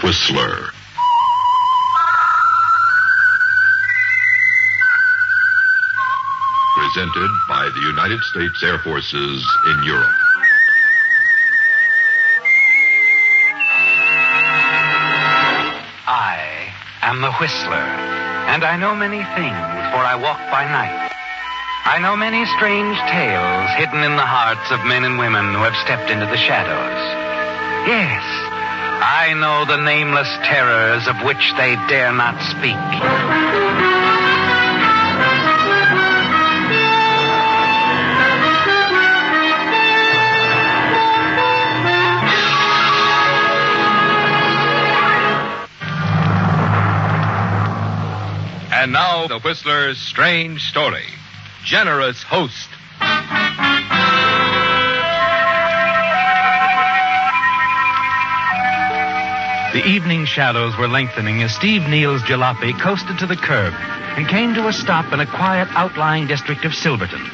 Whistler. Presented by the United States Air Forces in Europe. I am the Whistler, and I know many things, for I walk by night. I know many strange tales hidden in the hearts of men and women who have stepped into the shadows. Yes, I know the nameless terrors of which they dare not speak. And now, the Whistler's strange story. Generous host. The evening shadows were lengthening as Steve Neal's jalopy coasted to the curb and came to a stop in a quiet outlying district of Silverton.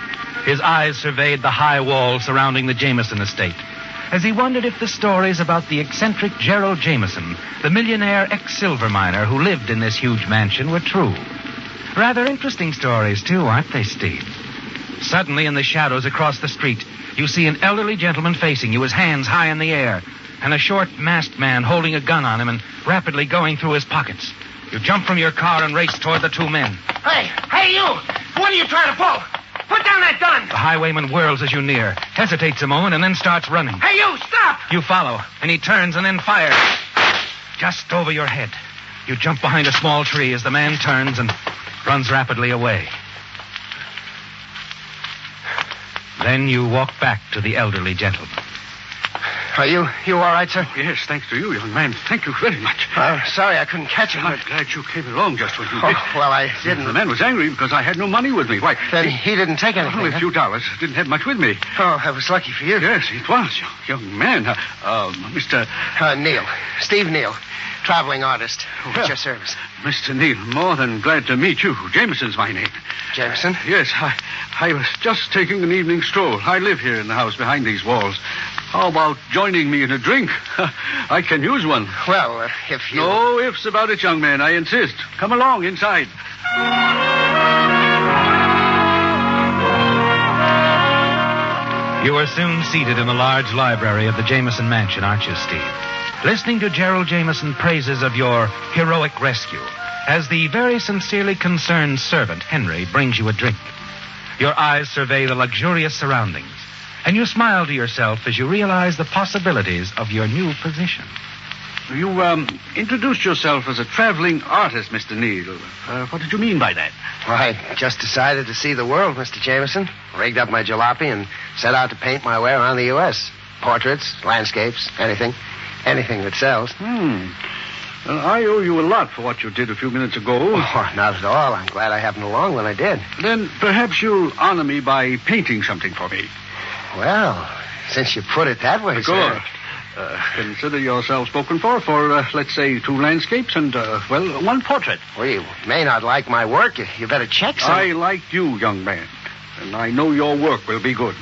His eyes surveyed the high wall surrounding the Jameson estate as he wondered if the stories about the eccentric Gerald Jameson, the millionaire ex-silver miner who lived in this huge mansion, were true. Rather interesting stories, too, aren't they, Steve? Suddenly, in the shadows across the street, you see an elderly gentleman facing you, his hands high in the air, and a short, masked man holding a gun on him and rapidly going through his pockets. You jump from your car and race toward the two men. Hey, you! What are you trying to pull? Put down that gun! The highwayman whirls as you near, hesitates a moment, and then starts running. Hey, you! Stop! You follow, and he turns and then fires. Just over your head. You jump behind a small tree as the man turns and runs rapidly away. Then you walk back to the elderly gentleman. Are you all right, sir? Yes, thanks to you, young man. Thank you very much. Sorry I couldn't catch him. I'm glad you came along just when you did. Well, I didn't. The man was angry because I had no money with me. Why? Then he didn't take anything. Only a few dollars. Didn't have much with me. Oh, that was lucky for you. Yes, it was, young man. Mr. Neal. Steve Neal. Traveling artist. At your service. Mr. Neal, more than glad to meet you. Jameson's my name. Jameson? Yes, I was just taking an evening stroll. I live here in the house behind these walls. How about joining me in a drink? I can use one. Well, if you... No ifs about it, young man. I insist. Come along inside. You are soon seated in the large library of the Jameson mansion, aren't you, Steve? Listening to Gerald Jameson praises of your heroic rescue as the very sincerely concerned servant, Henry, brings you a drink. Your eyes survey the luxurious surroundings, and you smile to yourself as you realize the possibilities of your new position. You introduced yourself as a traveling artist, Mr. Neal. What did you mean by that? Well, I just decided to see the world, Mr. Jameson. Rigged up my jalopy and set out to paint my way around the U.S. Portraits, landscapes, anything that sells. I owe you a lot for what you did a few minutes ago. Oh, not at all. I'm glad I happened along when I did. Then perhaps you'll honor me by painting something for me. Well, since you put it that way, sir. Consider yourself spoken for, let's say, 2 landscapes and, one portrait. Well, you may not like my work. You better check some. I like you, young man, and I know your work will be good.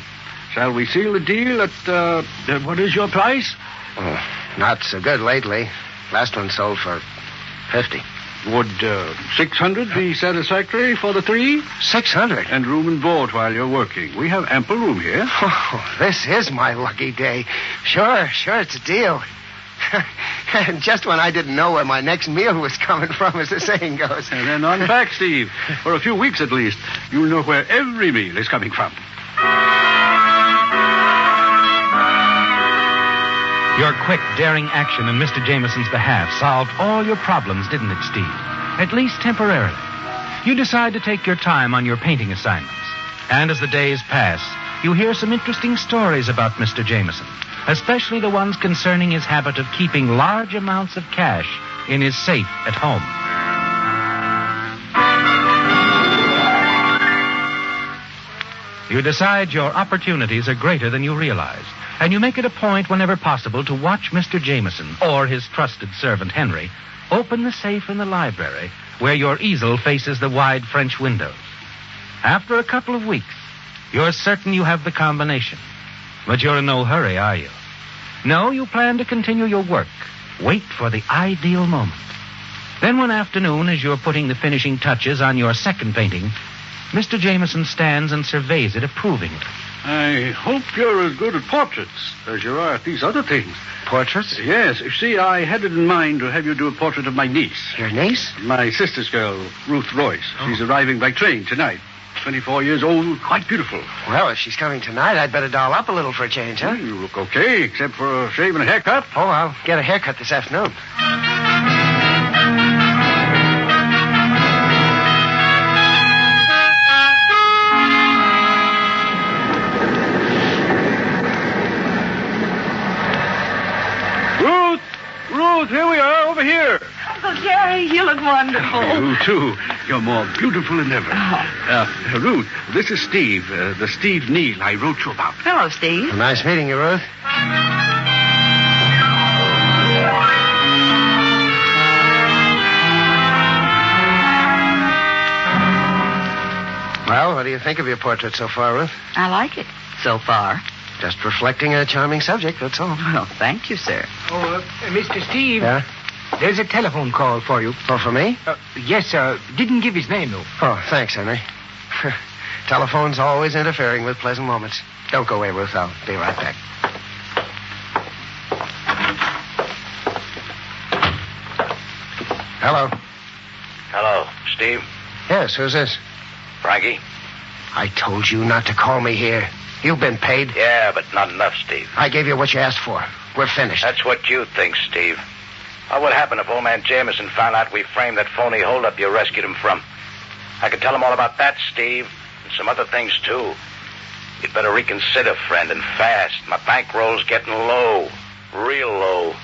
Shall we seal the deal at, what is your price? Oh, not so good lately. Last one sold for $50. Would 600 be satisfactory for the 3? 600? And room and board while you're working. We have ample room here. Oh, this is my lucky day. Sure, it's a deal. And just when I didn't know where my next meal was coming from, as the saying goes. And then unpack, Steve. For a few weeks at least, you'll know where every meal is coming from. Your quick, daring action in Mr. Jameson's behalf solved all your problems, didn't it, Steve? At least temporarily. You decide to take your time on your painting assignments. And as the days pass, you hear some interesting stories about Mr. Jameson, especially the ones concerning his habit of keeping large amounts of cash in his safe at home. You decide your opportunities are greater than you realize, and you make it a point whenever possible to watch Mr. Jameson, or his trusted servant Henry, open the safe in the library where your easel faces the wide French windows. After a couple of weeks, you're certain you have the combination. But you're in no hurry, are you? No, you plan to continue your work, Wait for the ideal moment. Then one afternoon, as you're putting the finishing touches on your second painting, Mr. Jameson stands and surveys it approvingly. I hope you're as good at portraits as you are at these other things. Portraits? Yes. You see, I had it in mind to have you do a portrait of my niece. Your niece? My sister's girl, Ruth Royce. Oh. She's arriving by train tonight. 24 years old, quite beautiful. Well, if she's coming tonight, I'd better doll up a little for a change, huh? You look okay, except for a shave and a haircut. Oh, I'll get a haircut this afternoon. Ruth, here we are, over here. Uncle Jerry, you look wonderful. You, too. You're more beautiful than ever. Ruth, this is Steve, the Steve Neal I wrote you about. Hello, Steve. Nice meeting you, Ruth. Well, what do you think of your portrait so far, Ruth? I like it so far. Just reflecting a charming subject, that's all. Well, thank you, sir. Oh, Mr. Steve. Yeah? There's a telephone call for you. Oh, for me? Yes, sir. Didn't give his name, though. Oh, thanks, Henry. Telephone's always interfering with pleasant moments. Don't go away, Ruth. I'll be right back. Hello. Hello, Steve. Yes, who's this? Frankie? I told you not to call me here. You've been paid. Yeah, but not enough, Steve. I gave you what you asked for. We're finished. That's what you think, Steve. What would happen if old man Jameson found out we framed that phony holdup you rescued him from? I could tell him all about that, Steve, and some other things, too. You'd better reconsider, friend, and fast. My bankroll's getting low. Real low.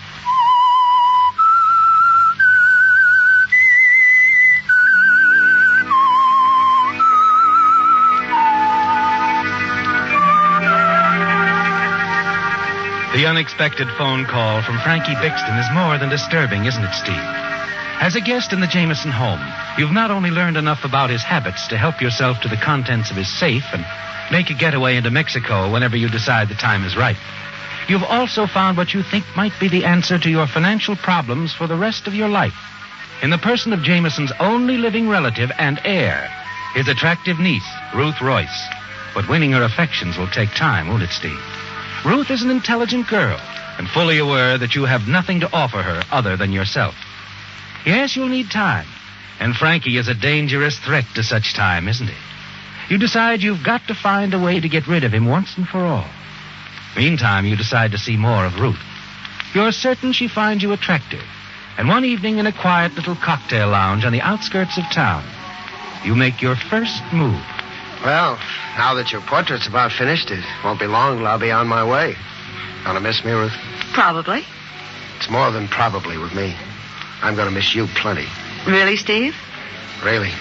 The unexpected phone call from Frankie Bixton is more than disturbing, isn't it, Steve? As a guest in the Jameson home, you've not only learned enough about his habits to help yourself to the contents of his safe and make a getaway into Mexico whenever you decide the time is right, you've also found what you think might be the answer to your financial problems for the rest of your life. In the person of Jameson's only living relative and heir, his attractive niece, Ruth Royce. But winning her affections will take time, won't it, Steve? Ruth is an intelligent girl and fully aware that you have nothing to offer her other than yourself. Yes, you'll need time, and Frankie is a dangerous threat to such time, isn't he? You decide you've got to find a way to get rid of him once and for all. Meantime, you decide to see more of Ruth. You're certain she finds you attractive, and one evening in a quiet little cocktail lounge on the outskirts of town, you make your first move. Well, now that your portrait's about finished, it won't be long till I'll be on my way. Gonna miss me, Ruth? Probably. It's more than probably with me. I'm gonna miss you plenty. Really, Steve? Really.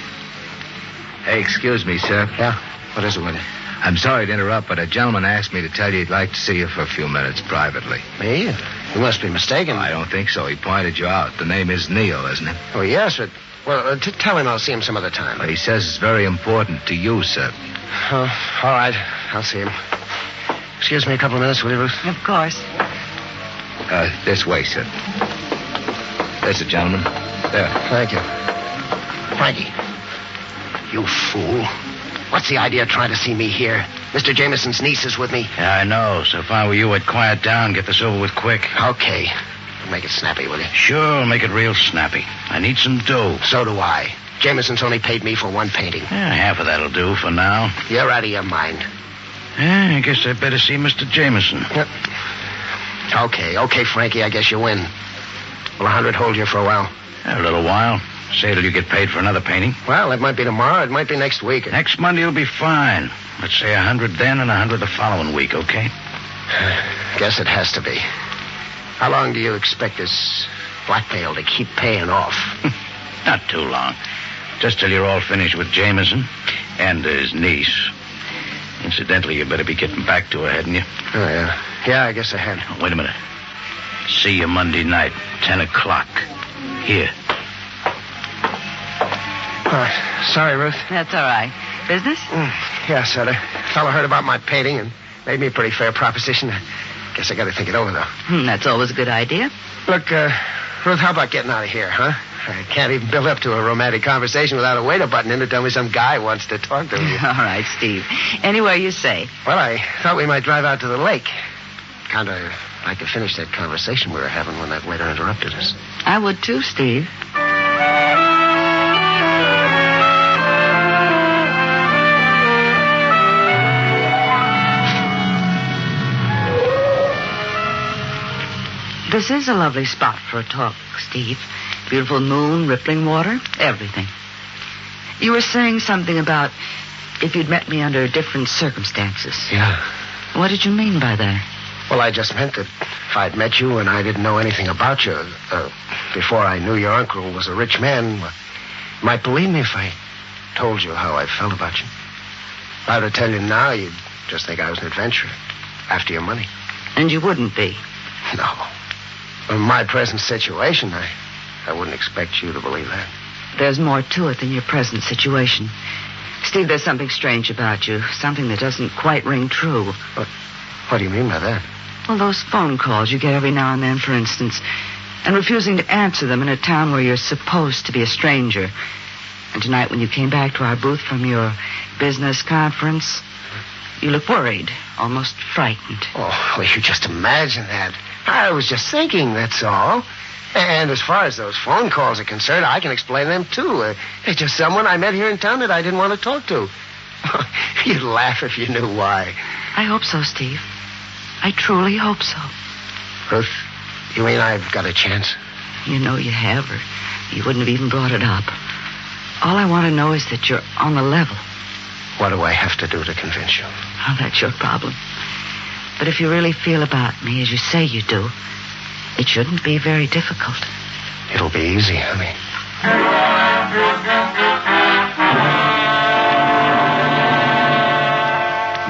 Hey, excuse me, sir. Yeah? What is it with you? I'm sorry to interrupt, but a gentleman asked me to tell you he'd like to see you for a few minutes privately. Me? You must be mistaken. I don't think so. He pointed you out. The name is Neal, isn't it? Oh, yes, but... Well, tell him I'll see him some other time. Well, he says it's very important to you, sir. Oh, all right. I'll see him. Excuse me a couple of minutes, will you, Ruth? Of course. This way, sir. There's the gentleman. There. Thank you. Frankie. You fool. What's the idea of trying to see me here? Mr. Jameson's niece is with me. Yeah, I know. So if I were you, I'd quiet down, get this over with quick. Okay. Make it snappy, will you? Sure, make it real snappy. I need some dough. So do I. Jameson's only paid me for one painting. Yeah, half of that'll do for now. You're out of your mind. Yeah, I guess I'd better see Mr. Jameson. Yep. Okay, Frankie, I guess you win. Will 100 hold you for a while? A little while. Say till you get paid for another painting. Well, it might be tomorrow. It might be next week. Next Monday will be fine. Let's say 100 then and 100 the following week, okay? Guess it has to be. How long do you expect this blackmail to keep paying off? Not too long. Just till you're all finished with Jameson and his niece. Incidentally, you better be getting back to her, hadn't you? Oh, yeah. Yeah, I guess I had. Wait a minute. See you Monday night, 10 o'clock. Here. Sorry, Ruth. That's all right. Business? Yeah, sort of. Fellow heard about my painting and made me a pretty fair proposition to Guess I got to think it over, though. That's always a good idea. Look, Ruth, how about getting out of here, huh? I can't even build up to a romantic conversation without a waiter button in to tell me some guy wants to talk to me. All right, Steve. Anywhere you say. Well, I thought we might drive out to the lake. Kind of like to finish that conversation we were having when that waiter interrupted us. I would too, Steve. This is a lovely spot for a talk, Steve. Beautiful moon, rippling water, everything. You were saying something about if you'd met me under different circumstances. Yeah. What did you mean by that? Well, I just meant that if I'd met you and I didn't know anything about you, before I knew your uncle was a rich man, you might believe me if I told you how I felt about you. If I were to tell you now, you'd just think I was an adventurer after your money. And you wouldn't be. No. In my present situation, I wouldn't expect you to believe that. There's more to it than your present situation. Steve, there's something strange about you. Something that doesn't quite ring true. What do you mean by that? Well, those phone calls you get every now and then, for instance, and refusing to answer them in a town where you're supposed to be a stranger. And tonight when you came back to our booth from your business conference, you looked worried, almost frightened. Oh, well, you just imagine that. I was just thinking, that's all. And as far as those phone calls are concerned, I can explain them, too. It's just someone I met here in town that I didn't want to talk to. You'd laugh if you knew why. I hope so, Steve. I truly hope so. Ruth, you mean I've got a chance? You know you have, or you wouldn't have even brought it up. All I want to know is that you're on the level. What do I have to do to convince you? Oh, that's your problem. But if you really feel about me as you say you do, it shouldn't be very difficult. It'll be easy, honey.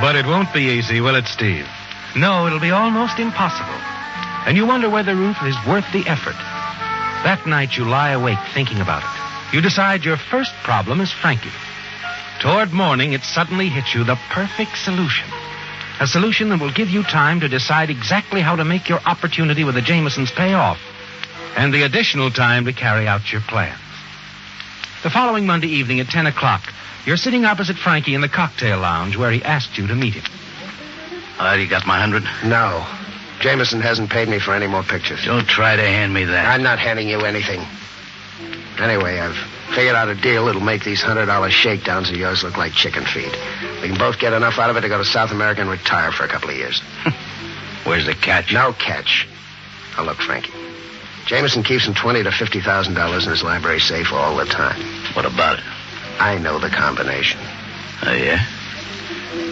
But it won't be easy, will it, Steve? No, it'll be almost impossible. And you wonder whether Ruth is worth the effort. That night you lie awake thinking about it. You decide your first problem is Frankie. Toward morning, it suddenly hits you the perfect solution. A solution that will give you time to decide exactly how to make your opportunity with the Jamesons pay off, and the additional time to carry out your plans. The following Monday evening at 10 o'clock, you're sitting opposite Frankie in the cocktail lounge where he asked you to meet him. All right, you got my 100? No. Jameson hasn't paid me for any more pictures. Don't try to hand me that. I'm not handing you anything. Anyway, I've figured out a deal that'll make these $100 shakedowns of yours look like chicken feed. We can both get enough out of it to go to South America and retire for a couple of years. Where's the catch? No catch. Now, look, Frankie. Jameson keeps him $20,000 to $50,000 in his library safe all the time. What about it? I know the combination. Oh, yeah?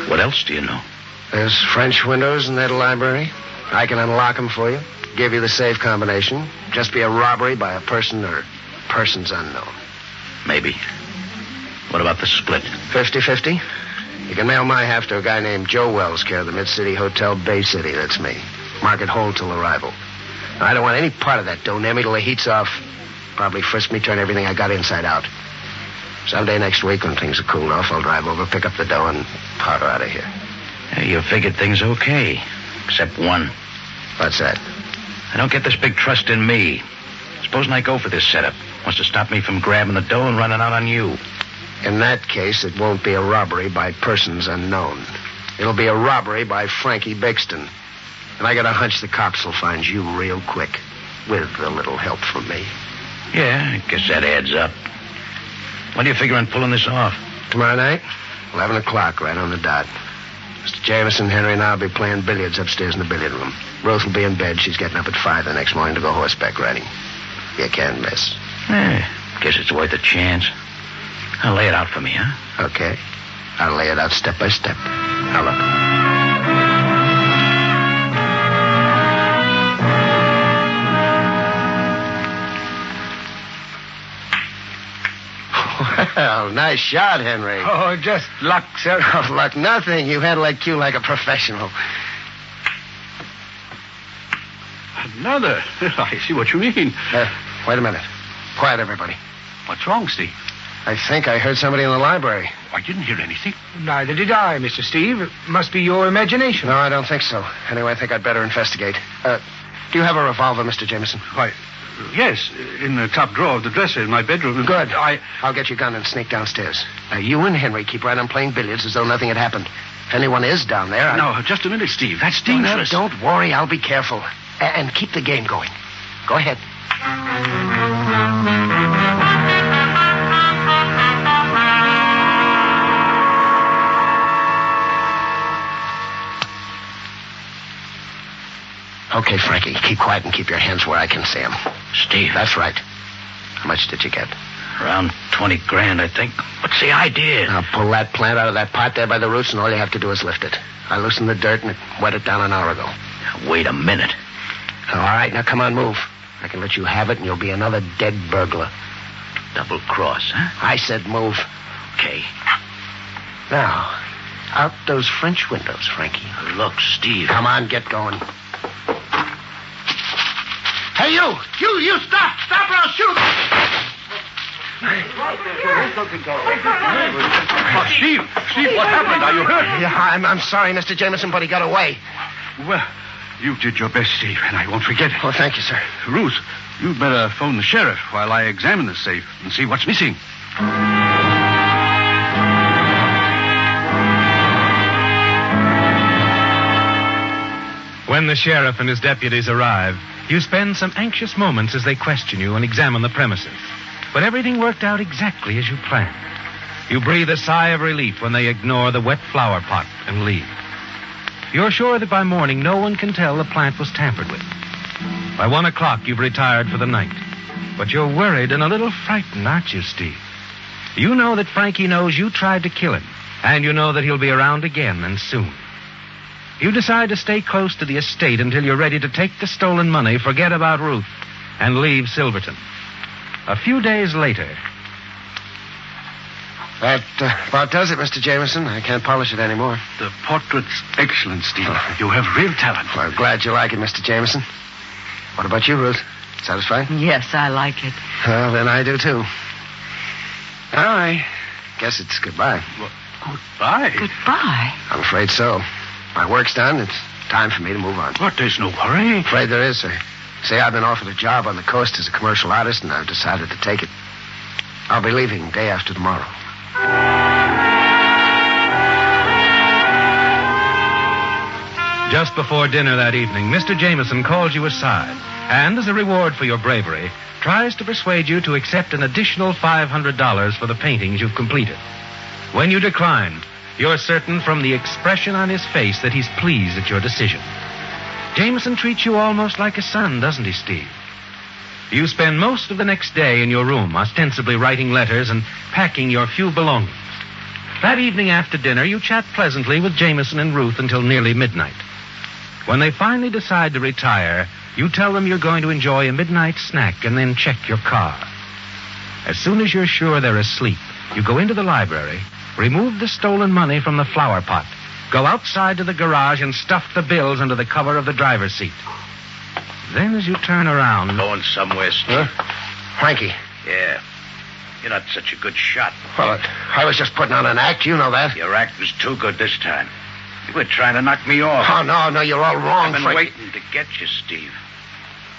What else do you know? There's French windows in that library. I can unlock them for you, give you the safe combination. Just be a robbery by a person or persons unknown. Maybe. What about the split? 50-50. You can mail my half to a guy named Joe Wells, care of the Mid-City Hotel, Bay City. That's me. Market hold till arrival. Now, I don't want any part of that dough near me till the heat's off. Probably frisk me, turn everything I got inside out. Someday next week, when things are cooled off, I'll drive over, pick up the dough, and powder out of here. You figured things okay. Except one. What's that? I don't get this big trust in me. Supposing I go for this setup. Wants to stop me from grabbing the dough and running out on you. In that case, it won't be a robbery by persons unknown. It'll be a robbery by Frankie Bixton. And I got a hunch the cops will find you real quick. With a little help from me. Yeah, I guess that adds up. When do you figure on pulling this off? Tomorrow night, 11 o'clock, right on the dot. Mr. Jameson, Henry, and I'll be playing billiards upstairs in the billiard room. Ruth will be in bed. She's getting up at 5 the next morning to go horseback riding. You can't miss. Guess it's worth a chance. Now lay it out for me, huh? Okay. I'll lay it out step by step. Now look. Well, nice shot, Henry. Oh, just luck, sir. Oh, luck, nothing. You handle that cue like a professional. Another? I see what you mean. Wait a minute. Quiet, everybody. What's wrong, Steve? I think I heard somebody in the library. I didn't hear anything. Neither did I, Mr. Steve. It must be your imagination. No, I don't think so. Anyway, I think I'd better investigate. Do you have a revolver, Mr. Jameson? Why, yes, in the top drawer of the dresser in my bedroom. Good. I'll get your gun and sneak downstairs. Now, you and Henry keep right on playing billiards as though nothing had happened. If anyone is down there, No, just a minute, Steve. That's dangerous. No, don't worry. I'll be careful. And keep the game going. Go ahead. Okay, Frankie, keep quiet and keep your hands where I can see them. Steve. That's right. How much did you get? Around 20 grand, I think. What's the idea? Now, pull that plant out of that pot there by the roots, and all you have to do is lift it. I loosened the dirt and it wet it down an hour ago. Now, wait a minute. All right, now come on, move. I can let you have it, and you'll be another dead burglar. Double cross, huh? I said move. Okay. Now, out those French windows, Frankie. Look, Steve. Come on, get going. Hey, you! You, stop! Stop or I'll shoot! Steve, what happened? Are you hurt? Yeah, I'm sorry, Mr. Jameson, but he got away. Well, you did your best, Steve, and I won't forget it. Oh, thank you, sir. Ruth, you'd better phone the sheriff while I examine the safe and see what's missing. When the sheriff and his deputies arrive, you spend some anxious moments as they question you and examine the premises. But everything worked out exactly as you planned. You breathe a sigh of relief when they ignore the wet flower pot and leave. You're sure that by morning no one can tell the plant was tampered with. By 1 o'clock, you've retired for the night. But you're worried and a little frightened, aren't you, Steve? You know that Frankie knows you tried to kill him, and you know that he'll be around again and soon. You decide to stay close to the estate until you're ready to take the stolen money, forget about Ruth, and leave Silverton. A few days later... That about does it, Mr. Jameson. I can't polish it anymore. The portrait's excellent, Steve. You have real talent. Well, I'm glad you like it, Mr. Jameson. What about you, Ruth? Satisfied? Yes, I like it. Well, then I do, too. Well, I guess it's goodbye. Well, goodbye? Goodbye? I'm afraid so. My work's done. It's time for me to move on. But there's no hurry. I'm afraid there is, sir. See, I've been offered a job on the coast as a commercial artist, and I've decided to take it. I'll be leaving day after tomorrow. Just before dinner that evening, Mr. Jameson calls you aside and, as a reward for your bravery, tries to persuade you to accept an additional $500 for the paintings you've completed. When you decline, you're certain from the expression on his face that he's pleased at your decision. Jameson treats you almost like a son, doesn't he, Steve? You spend most of the next day in your room, ostensibly writing letters and packing your few belongings. That evening after dinner, you chat pleasantly with Jameson and Ruth until nearly midnight. When they finally decide to retire, you tell them you're going to enjoy a midnight snack and then check your car. As soon as you're sure they're asleep, you go into the library, remove the stolen money from the flower pot, go outside to the garage and stuff the bills under the cover of the driver's seat. Then as you turn around... Going somewhere, Steve. Frankie. Yeah. You're not such a good shot. Well, I was just putting on an act. You know that. Your act was too good this time. You were trying to knock me off. Oh, no, you're all wrong, I've been Frankie. waiting to get you, Steve.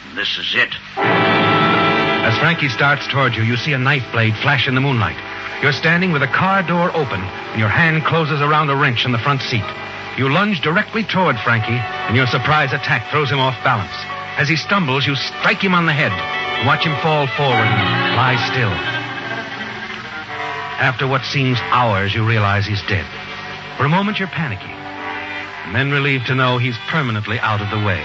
And this is it. As Frankie starts toward you, you see a knife blade flash in the moonlight. You're standing with a car door open, and your hand closes around a wrench in the front seat. You lunge directly toward Frankie, and your surprise attack throws him off balance. As he stumbles, you strike him on the head and watch him fall forward and lie still. After what seems hours, you realize he's dead. For a moment, you're panicking, and then relieved to know he's permanently out of the way.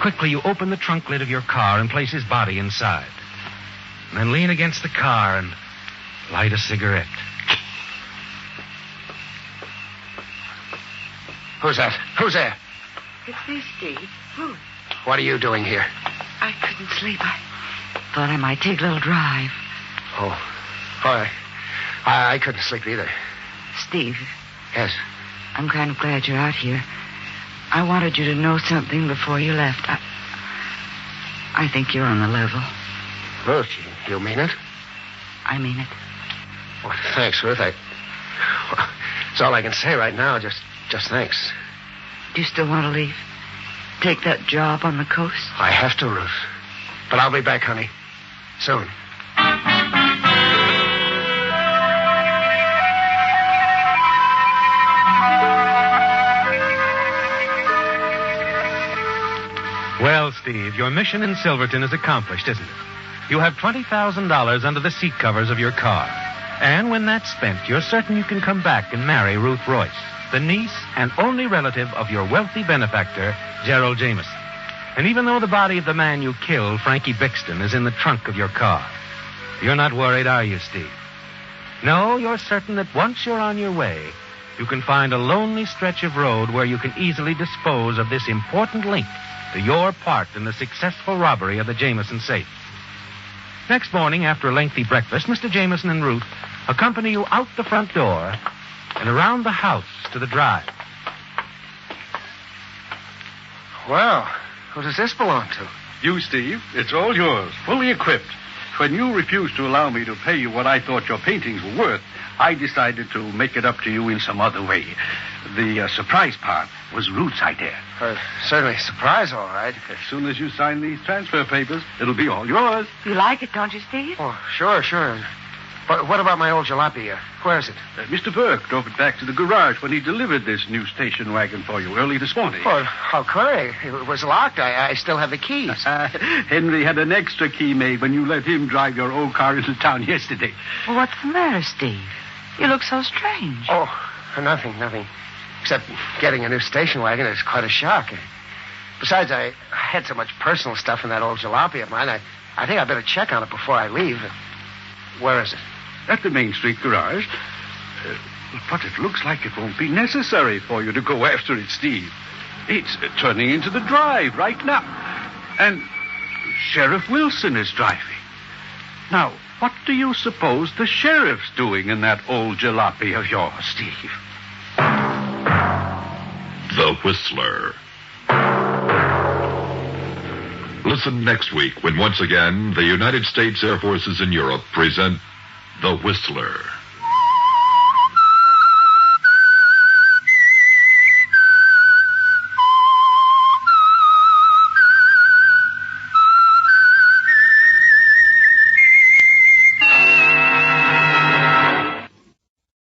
Quickly, you open the trunk lid of your car and place his body inside. And then lean against the car and light a cigarette. Who's that? Who's there? It's me, Steve. Ruth. What are you doing here? I couldn't sleep. I thought I might take a little drive. Oh, I couldn't sleep either. Steve. Yes. I'm kind of glad you're out here. I wanted you to know something before you left. I think you're on the level. Ruth, you mean it? I mean it. Well, thanks, Ruth. That's all I can say right now. Just thanks. Do you still want to leave? Take that job on the coast? I have to, Ruth. But I'll be back, honey. Soon. Well, Steve, your mission in Silverton is accomplished, isn't it? You have $20,000 under the seat covers of your car. And when that's spent, you're certain you can come back and marry Ruth Royce, the niece and only relative of your wealthy benefactor, Gerald Jameson. And even though the body of the man you killed, Frankie Bickersons, is in the trunk of your car, you're not worried, are you, Steve? No, you're certain that once you're on your way, you can find a lonely stretch of road where you can easily dispose of this important link to your part in the successful robbery of the Jameson safe. Next morning, after a lengthy breakfast, Mr. Jameson and Ruth accompany you out the front door and around the house to the drive. Well, who does this belong to? You, Steve. It's all yours, fully equipped. When you refused to allow me to pay you what I thought your paintings were worth, I decided to make it up to you in some other way. The surprise part was Ruth's idea. Certainly a surprise, all right. As soon as you sign these transfer papers, it'll be all yours. You like it, don't you, Steve? Oh, sure. But what about my old jalopy? Where is it? Mr. Burke drove it back to the garage when he delivered this new station wagon for you early this morning. Oh, how could I? It was locked. I still have the keys. Henry had an extra key made when you let him drive your old car into town yesterday. Well, what's the matter, Steve? You look so strange. Oh, nothing. Except getting a new station wagon is quite a shock. Besides, I had so much personal stuff in that old jalopy of mine. I think I better check on it before I leave. Where is it? At the Main Street garage. But it looks like it won't be necessary for you to go after it, Steve. It's turning into the drive right now. And Sheriff Wilson is driving. Now, what do you suppose the sheriff's doing in that old jalopy of yours, Steve? The Whistler. Listen next week when once again the United States Air Forces in Europe present The Whistler.